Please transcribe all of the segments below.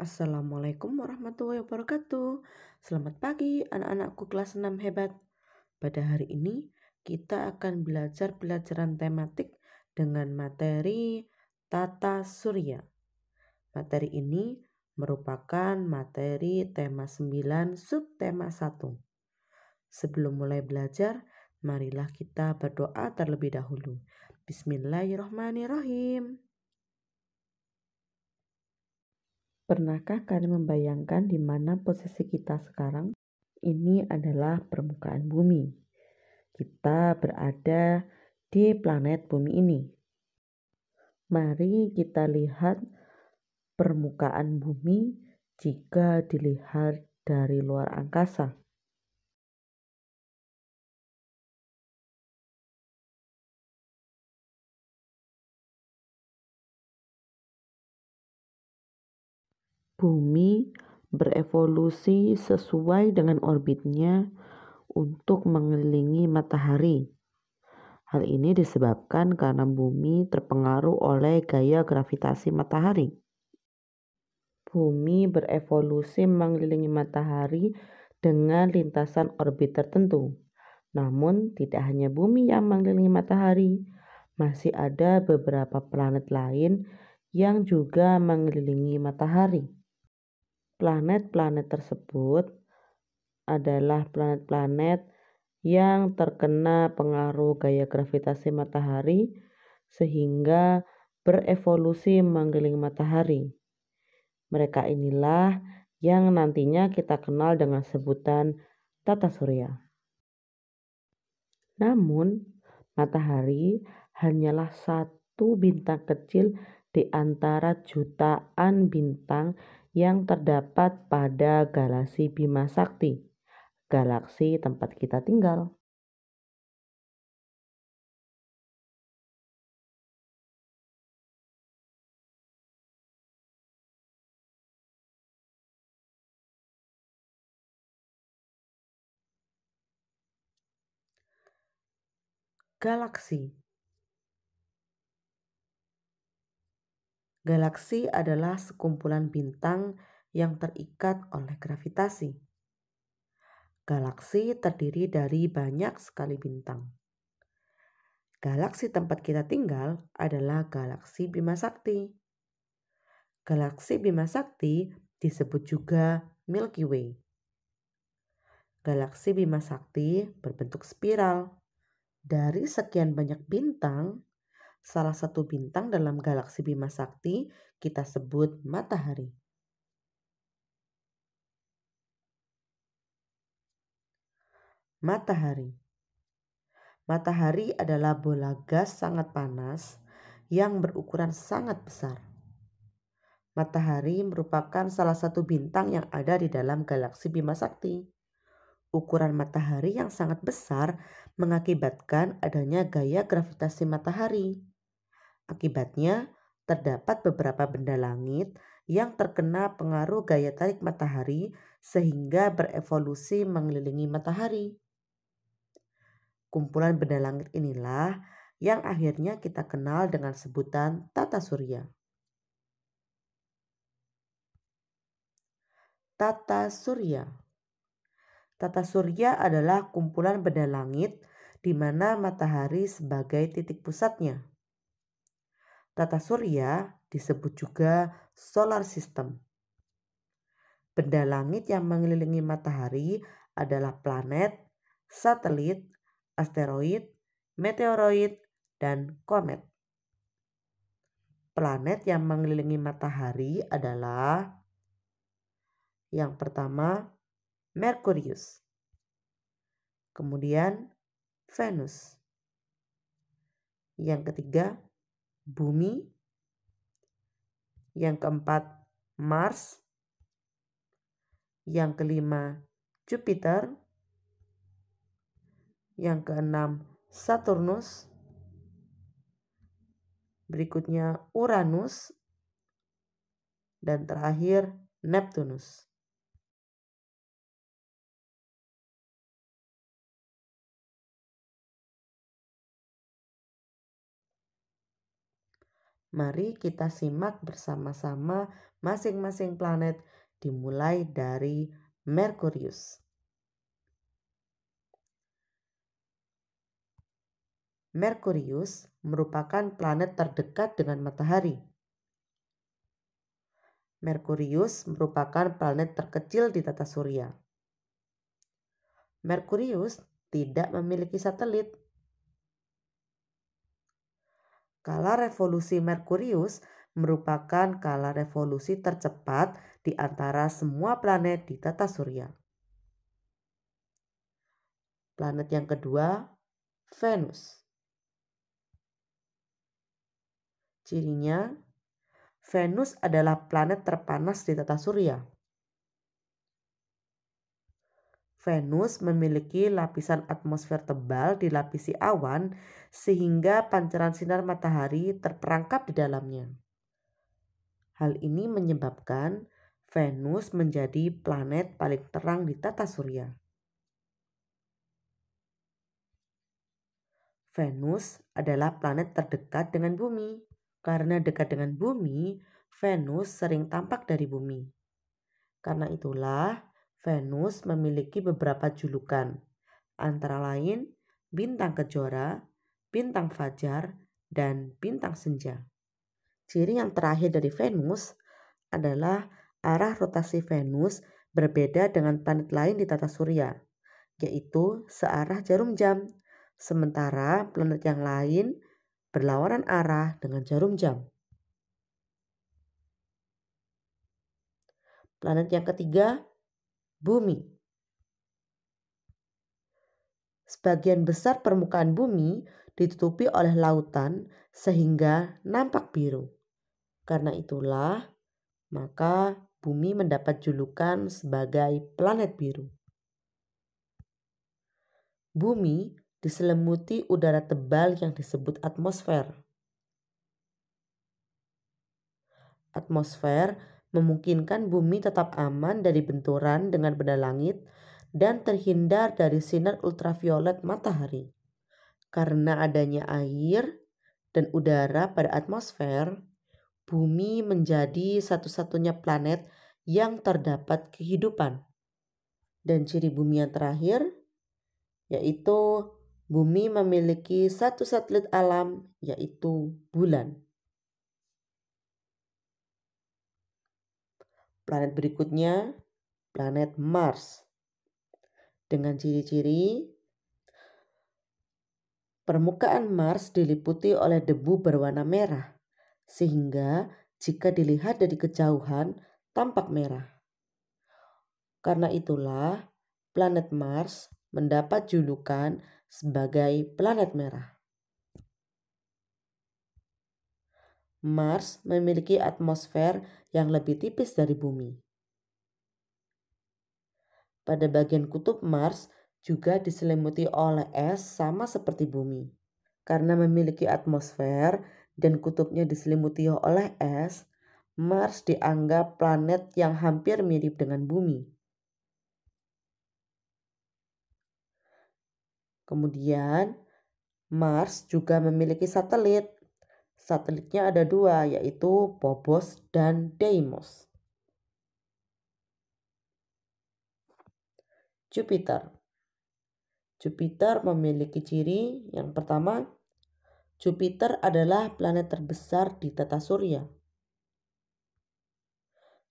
Assalamualaikum warahmatullahi wabarakatuh. Selamat pagi anak-anakku kelas 6 hebat. Pada hari ini kita akan belajar pelajaran tematik dengan materi Tata Surya. Materi ini merupakan materi tema 9 subtema 1. Sebelum mulai belajar, marilah kita berdoa terlebih dahulu. Bismillahirrahmanirrahim. Pernahkah kalian membayangkan di mana posisi kita sekarang? Ini adalah permukaan bumi. Kita berada di planet bumi ini. Mari kita lihat permukaan bumi jika dilihat dari luar angkasa. Bumi berevolusi sesuai dengan orbitnya untuk mengelilingi matahari. Hal ini disebabkan karena bumi terpengaruh oleh gaya gravitasi matahari. Bumi berevolusi mengelilingi matahari dengan lintasan orbit tertentu. Namun tidak hanya bumi yang mengelilingi matahari, masih ada beberapa planet lain yang juga mengelilingi matahari. Planet-planet tersebut adalah planet-planet yang terkena pengaruh gaya gravitasi matahari sehingga berevolusi mengelilingi matahari. Mereka inilah yang nantinya kita kenal dengan sebutan Tata Surya. Namun, matahari hanyalah satu bintang kecil di antara jutaan bintang yang terdapat pada galaksi Bima Sakti, galaksi tempat kita tinggal. Galaksi adalah sekumpulan bintang yang terikat oleh gravitasi. Galaksi terdiri dari banyak sekali bintang. Galaksi tempat kita tinggal adalah galaksi Bima Sakti. Galaksi Bima Sakti disebut juga Milky Way. Galaksi Bima Sakti berbentuk spiral. Dari sekian banyak bintang, salah satu bintang dalam galaksi Bima Sakti kita sebut matahari. Matahari adalah bola gas sangat panas yang berukuran sangat besar. Matahari merupakan salah satu bintang yang ada di dalam galaksi Bima Sakti. Ukuran matahari yang sangat besar mengakibatkan adanya gaya gravitasi matahari. Akibatnya, terdapat beberapa benda langit yang terkena pengaruh gaya tarik matahari sehingga berevolusi mengelilingi matahari. Kumpulan benda langit inilah yang akhirnya kita kenal dengan sebutan Tata Surya. Tata Surya. Tata Surya adalah kumpulan benda langit di mana matahari sebagai titik pusatnya. Tata Surya disebut juga solar system. Benda langit yang mengelilingi matahari adalah planet, satelit, asteroid, meteoroid, dan komet. Planet yang mengelilingi matahari adalah yang pertama Merkurius, kemudian Venus, yang ketiga Bumi, yang keempat Mars, yang kelima Jupiter, yang keenam Saturnus, berikutnya Uranus, dan terakhir Neptunus. Mari kita simak bersama-sama masing-masing planet dimulai dari Merkurius. Merkurius merupakan planet terdekat dengan matahari. Merkurius merupakan planet terkecil di tata surya. Merkurius tidak memiliki satelit. Skala revolusi Merkurius merupakan skala revolusi tercepat di antara semua planet di tata surya. Planet yang kedua, Venus. Cirinya, Venus adalah planet terpanas di tata surya. Venus memiliki lapisan atmosfer tebal dilapisi awan sehingga pancaran sinar matahari terperangkap di dalamnya. Hal ini menyebabkan Venus menjadi planet paling terang di tata surya. Venus adalah planet terdekat dengan Bumi. Karena dekat dengan Bumi, Venus sering tampak dari Bumi. Karena itulah, Venus memiliki beberapa julukan, antara lain bintang kejora, bintang fajar, dan bintang senja. Ciri yang terakhir dari Venus adalah arah rotasi Venus berbeda dengan planet lain di tata surya, yaitu searah jarum jam, sementara planet yang lain berlawanan arah dengan jarum jam. Planet yang ketiga, Bumi. Sebagian besar permukaan Bumi ditutupi oleh lautan sehingga nampak biru. Karena itulah, maka Bumi mendapat julukan sebagai planet biru. Bumi diselimuti udara tebal yang disebut atmosfer. Atmosfer memungkinkan Bumi tetap aman dari benturan dengan benda langit dan terhindar dari sinar ultraviolet matahari. Karena adanya air dan udara pada atmosfer, Bumi menjadi satu-satunya planet yang terdapat kehidupan. Dan ciri Bumi yang terakhir, yaitu Bumi memiliki satu satelit alam, yaitu bulan. Planet berikutnya, planet Mars. Dengan ciri-ciri, permukaan Mars diliputi oleh debu berwarna merah, sehingga jika dilihat dari kejauhan tampak merah. Karena itulah, planet Mars mendapat julukan sebagai planet merah. Mars memiliki atmosfer yang lebih tipis dari Bumi. Pada bagian kutub Mars juga diselimuti oleh es sama seperti Bumi. Karena memiliki atmosfer dan kutubnya diselimuti oleh es, Mars dianggap planet yang hampir mirip dengan Bumi. Kemudian, Mars juga memiliki satelit. Satelitnya ada dua, yaitu Phobos dan Deimos. Jupiter. Jupiter memiliki ciri yang pertama, Jupiter adalah planet terbesar di tata surya.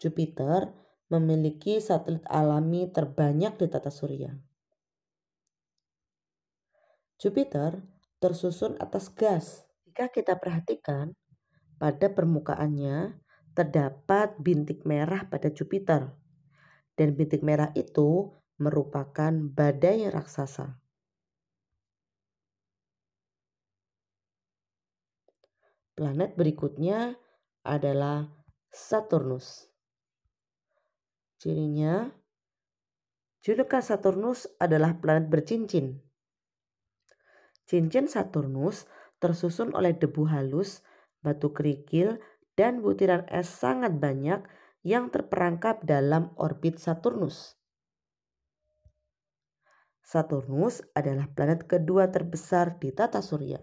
Jupiter memiliki satelit alami terbanyak di tata surya. Jupiter tersusun atas gas. Jika kita perhatikan, pada permukaannya terdapat bintik merah pada Jupiter. Dan bintik merah itu merupakan badai raksasa. Planet berikutnya adalah Saturnus. Cirinya, julukan Saturnus adalah planet bercincin. Cincin Saturnus tersusun oleh debu halus, batu kerikil, dan butiran es sangat banyak yang terperangkap dalam orbit Saturnus. Saturnus adalah planet kedua terbesar di tata surya.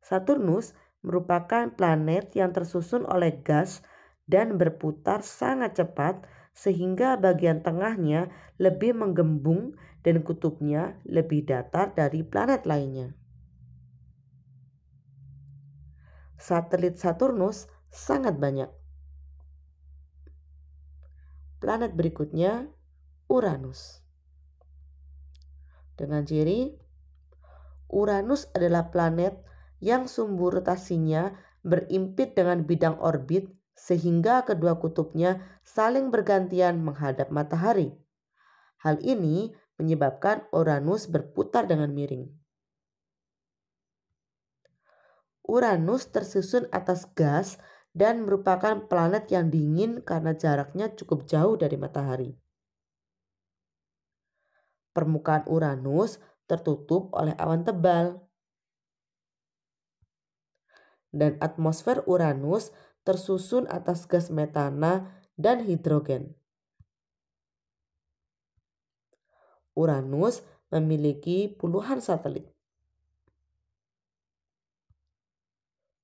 Saturnus merupakan planet yang tersusun oleh gas dan berputar sangat cepat sehingga bagian tengahnya lebih menggembung dan kutubnya lebih datar dari planet lainnya. Satelit Saturnus sangat banyak. Planet berikutnya Uranus. Dengan ciri Uranus adalah planet yang sumbu rotasinya berimpit dengan bidang orbit sehingga kedua kutubnya saling bergantian menghadap matahari. Hal ini menyebabkan Uranus berputar dengan miring. Uranus tersusun atas gas dan merupakan planet yang dingin karena jaraknya cukup jauh dari matahari. Permukaan Uranus tertutup oleh awan tebal. Dan atmosfer Uranus tersusun atas gas metana dan hidrogen. Uranus memiliki puluhan satelit.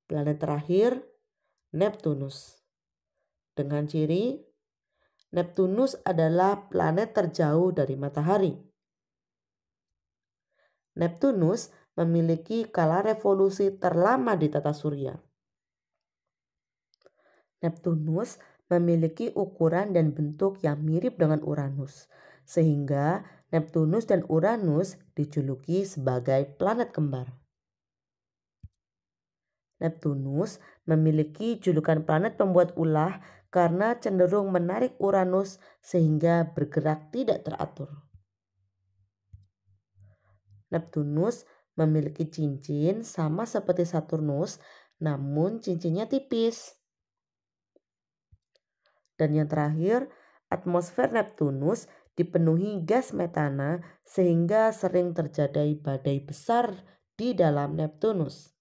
Planet terakhir, Neptunus. Dengan ciri, Neptunus adalah planet terjauh dari matahari. Neptunus memiliki skala revolusi terlama di tata surya. Neptunus memiliki ukuran dan bentuk yang mirip dengan Uranus, sehingga Neptunus dan Uranus dijuluki sebagai planet kembar. Neptunus memiliki julukan planet pembuat ulah karena cenderung menarik Uranus sehingga bergerak tidak teratur. Neptunus memiliki cincin sama seperti Saturnus, namun cincinnya tipis. Dan yang terakhir, atmosfer Neptunus dipenuhi gas metana sehingga sering terjadi badai besar di dalam Neptunus.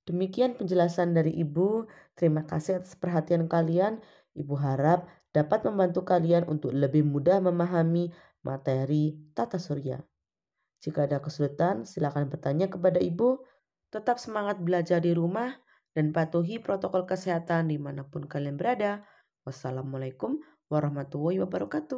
Demikian penjelasan dari Ibu. Terima kasih atas perhatian kalian. Ibu harap dapat membantu kalian untuk lebih mudah memahami materi tata surya. Jika ada kesulitan, silakan bertanya kepada Ibu. Tetap semangat belajar di rumah dan patuhi protokol kesehatan dimanapun kalian berada. Wassalamualaikum warahmatullahi wabarakatuh.